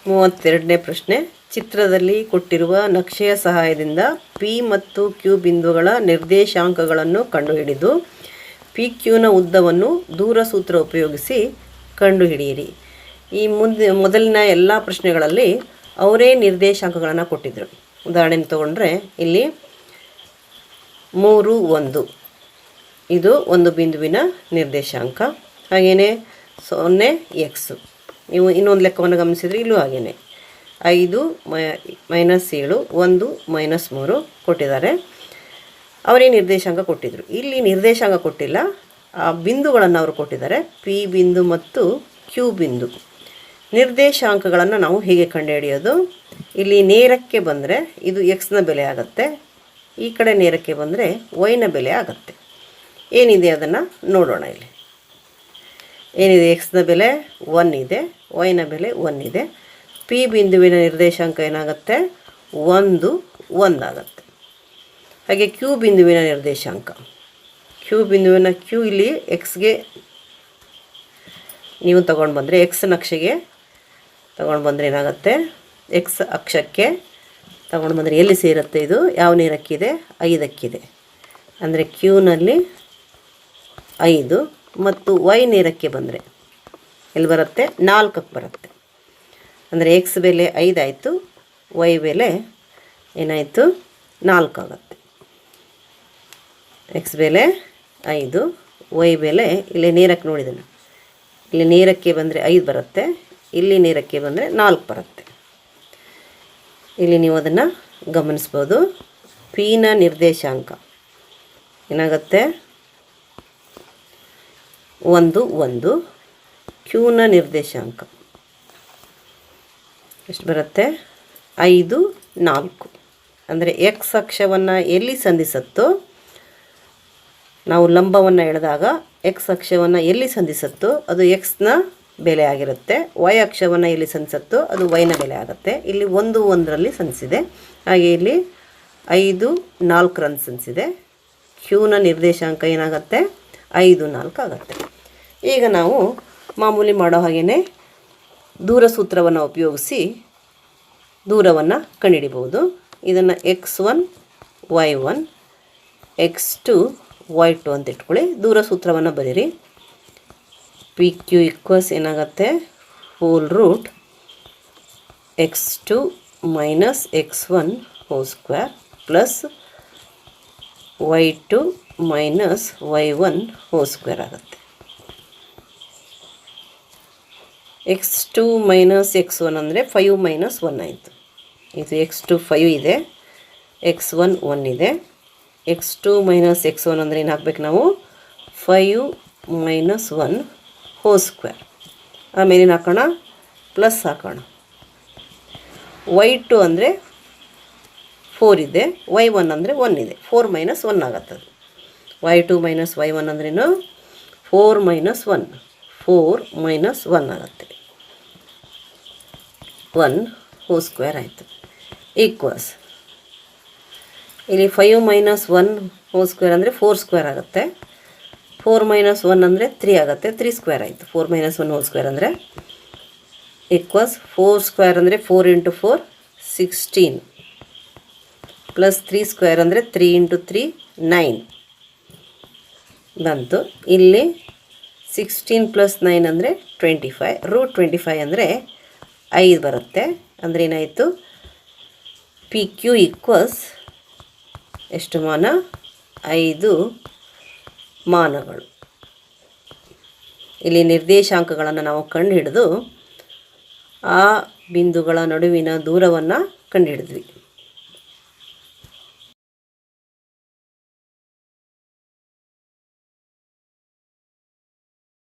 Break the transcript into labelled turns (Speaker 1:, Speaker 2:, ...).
Speaker 1: 32ನೇ ಪ್ರಶ್ನೆ. ಚಿತ್ರದಲ್ಲಿ ಕೊಟ್ಟಿರುವ ನಕ್ಷೆಯ ಸಹಾಯದಿಂದ ಪಿ ಮತ್ತು ಕ್ಯೂ ಬಿಂದುಗಳ ನಿರ್ದೇಶಾಂಕಗಳನ್ನು ಕಂಡುಹಿಡಿದು ಪಿ ಕ್ಯೂನ ಉದ್ದವನ್ನು ದೂರ ಸೂತ್ರ ಉಪಯೋಗಿಸಿ ಕಂಡುಹಿಡಿಯಿರಿ. ಈ ಮೊದಲಿನ ಎಲ್ಲ ಪ್ರಶ್ನೆಗಳಲ್ಲಿ ಅವರೇ ನಿರ್ದೇಶಾಂಕಗಳನ್ನು ಕೊಟ್ಟಿದ್ದರು. ಉದಾಹರಣೆ ತಗೊಂಡ್ರೆ ಇಲ್ಲಿ 3, 1 ಇದು ಒಂದು ಬಿಂದುವಿನ ನಿರ್ದೇಶಾಂಕ. ಹಾಗೆಯೇ 0 x. ನೀವು ಇನ್ನೊಂದು ಲೆಕ್ಕವನ್ನು ಗಮನಿಸಿದರೆ ಇಲ್ಲೂ ಹಾಗೆಯೇ 5 -7 1 -3 ಕೊಟ್ಟಿದ್ದಾರೆ. ಅವರೇ ನಿರ್ದೇಶಾಂಕ ಕೊಟ್ಟಿದ್ದರು. ಇಲ್ಲಿ ನಿರ್ದೇಶಾಂಕ ಕೊಟ್ಟಿಲ್ಲ, ಆ ಬಿಂದುಗಳನ್ನು ಅವರು ಕೊಟ್ಟಿದ್ದಾರೆ, ಪಿ ಬಿಂದು ಮತ್ತು ಕ್ಯೂ ಬಿಂದು. ನಿರ್ದೇಶಾಂಕಗಳನ್ನು ನಾವು ಹೇಗೆ ಕಂಡುಹಿಡಿಯೋದು? ಇಲ್ಲಿ ನೇರಕ್ಕೆ ಬಂದರೆ ಇದು ಎಕ್ಸ್ನ ಬೆಲೆ ಆಗುತ್ತೆ, ಈ ಕಡೆ ನೇರಕ್ಕೆ ಬಂದರೆ ವೈನ ಬೆಲೆ ಆಗುತ್ತೆ. ಏನಿದೆ ಅದನ್ನು ನೋಡೋಣ. ಇಲ್ಲಿ ಏನಿದೆ? ಎಕ್ಸ್ನ ಬೆಲೆ 1 ಇದೆ, ವೈನ ಬೆಲೆ 1 ಇದೆ. ಪಿ ಬಿಂದುವಿನ ನಿರ್ದೇಶಾಂಕ ಏನಾಗುತ್ತೆ? 1 1 ಆಗುತ್ತೆ. ಹಾಗೆ ಕ್ಯೂ ಬಿಂದುವಿನ ನಿರ್ದೇಶಾಂಕ, ಕ್ಯೂ ಬಿಂದುವಿನ ಕ್ಯೂ ಇಲ್ಲಿ ಎಕ್ಸ್ಗೆ ನೀವು ತಗೊಂಡು ಬಂದರೆ, ಎಕ್ಸ್ ನಕ್ಷೆಗೆ ತಗೊಂಡು ಬಂದರೆ ಏನಾಗುತ್ತೆ? ಎಕ್ಸ್ ಅಕ್ಷಕ್ಕೆ ತಗೊಂಡು ಬಂದರೆ ಎಲ್ಲಿ ಸೇರುತ್ತೆ? ಇದು ಯಾವ ನೇರಕ್ಕಿದೆ? 5ಕ್ಕಿದೆ. ಅಂದರೆ ಕ್ಯೂನಲ್ಲಿ 5 ಮತ್ತು ವೈ ನೇರಕ್ಕೆ ಬಂದರೆ ಎಲ್ಲಿ ಬರುತ್ತೆ? 4ಕ್ಕೆ ಬರುತ್ತೆ. ಅಂದರೆ ಎಕ್ಸ್ ಬೆಲೆ 5 ಆಯಿತು, ವೈ ಬೆಲೆ ಏನಾಯಿತು? 4 ಆಗುತ್ತೆ. ಎಕ್ಸ್ ಬೆಲೆ 5, ವೈ ಬೆಲೆ ಇಲ್ಲಿ ನೇರಕ್ಕೆ ನೋಡಿದ್ದೇನೆ, ಇಲ್ಲಿ ನೇರಕ್ಕೆ ಬಂದರೆ 5 ಬರುತ್ತೆ, ಇಲ್ಲಿ ನೇರಕ್ಕೆ ಬಂದರೆ 4 ಬರುತ್ತೆ. ಇಲ್ಲಿ ನೀವು ಅದನ್ನು ಗಮನಿಸ್ಬೋದು. ಪಿನ ನಿರ್ದೇಶಾಂಕ ಏನಾಗುತ್ತೆ? 1 1. ಕ್ಯೂನ ನಿರ್ದೇಶಾಂಕ ಎಷ್ಟು ಬರುತ್ತೆ? 5 4. ಅಂದರೆ ಎಕ್ಸ್ ಅಕ್ಷವನ್ನು ಎಲ್ಲಿ ಸಂಧಿಸುತ್ತೋ, ನಾವು ಲಂಬವನ್ನು ಎಳೆದಾಗ ಎಕ್ಸ್ ಅಕ್ಷವನ್ನು ಎಲ್ಲಿ ಸಂಧಿಸುತ್ತೋ ಅದು ಎಕ್ಸ್ನ ಬೆಲೆ ಆಗಿರುತ್ತೆ, ವೈ ಅಕ್ಷವನ್ನು ಎಲ್ಲಿ ಸಂಧಿಸುತ್ತೋ ಅದು ವೈನ ಬೆಲೆ ಆಗುತ್ತೆ. ಇಲ್ಲಿ 1 1ರಲ್ಲಿ ಸಂಧಿಸಿದೆ, ಹಾಗೆ ಇಲ್ಲಿ 5 4ರಂದು ಸಂಧಿಸಿದೆ. ಕ್ಯೂನ ನಿರ್ದೇಶಾಂಕ ಏನಾಗುತ್ತೆ? 5 4 ಆಗುತ್ತೆ. ಈಗ ನಾವು ಮಾಮೂಲಿ ಮಾಡೋ ಹಾಗೆಯೇ ದೂರ ಸೂತ್ರವನ್ನು ಉಪಯೋಗಿಸಿ ದೂರವನ್ನು ಕಂಡುಹಿಡಿಬೋದು. ಇದನ್ನು x1 y1 x2 y2 ಅಂತ ಇಟ್ಕೊಳ್ಳಿ. ದೂರ ಸೂತ್ರವನ್ನು ಬರೀರಿ. ಪಿ ಕ್ಯೂ ಈಕ್ವಲ್ಸ್ ಏನಾಗುತ್ತೆ? √ x2 - x1 whole square plus y2 - y1 whole square ಆಗುತ್ತೆ. x2 - x1 ಅಂದರೆ 5 - 1 ಆಯಿತು. ಇದು x2 5 ಇದೆ, x1 1 ಇದೆ. x2 - x1 ಅಂದರೆ ಏನು ಹಾಕ್ಬೇಕು ನಾವು? 5 - 1 ಹೋಲ್ ಸ್ಕ್ವೇರ್. ಆಮೇಲೆ ಏನು ಹಾಕೋಣ? ಪ್ಲಸ್ ಹಾಕೋಣ. y2 ಅಂದರೆ 4 ಇದೆ, y1 ಅಂದರೆ 1 ಇದೆ, 4 - 1 ಆಗುತ್ತದೆ. y2 - y1 ಅಂದ್ರೇನು? 4 - 1 4 - 1 ಆಗುತ್ತೆ. 1 ಹೋಲ್ ಸ್ಕ್ವೇರ್ ಆಯಿತು. ಈಕ್ವಲ್ಸ್ ಇಲ್ಲಿ 5 - 1 ಹೋಲ್ ಸ್ಕ್ವೇರ್ ಅಂದರೆ 4 ಸ್ಕ್ವೇರ್ ಆಗುತ್ತೆ. 4 - 1 ಅಂದರೆ 3 ಆಗುತ್ತೆ, 3 ಸ್ಕ್ವೇರ್ ಆಯಿತು. 4 - 1 ಹೋಲ್ ಸ್ಕ್ವೇರ್ ಅಂದರೆ ಈಕ್ವಲ್ಸ್ 4 ಸ್ಕ್ವೇರ್ ಅಂದರೆ 4 × 4 16 ಪ್ಲಸ್ 3 ಸ್ಕ್ವೇರ್ ಅಂದರೆ 3 × 3 9 ಬಂತು. ಇಲ್ಲಿ 16 + 9 ಅಂದರೆ 25. √25 ಅಂದರೆ 5 ಬರುತ್ತೆ. ಅಂದರೆ ಏನಾಯಿತು? ಪಿ ಕ್ಯೂ ಈಕ್ವಲ್ಸ್ ಎಷ್ಟು ಮಾನ? 5 ಮಾನಗಳು. ಇಲ್ಲಿ ನಿರ್ದೇಶಾಂಕಗಳನ್ನು ನಾವು ಕಂಡುಹಿಡಿದು ಆ ಬಿಂದುಗಳ ನಡುವಿನ ದೂರವನ್ನು ಕಂಡುಹಿಡಿದ್ವಿ.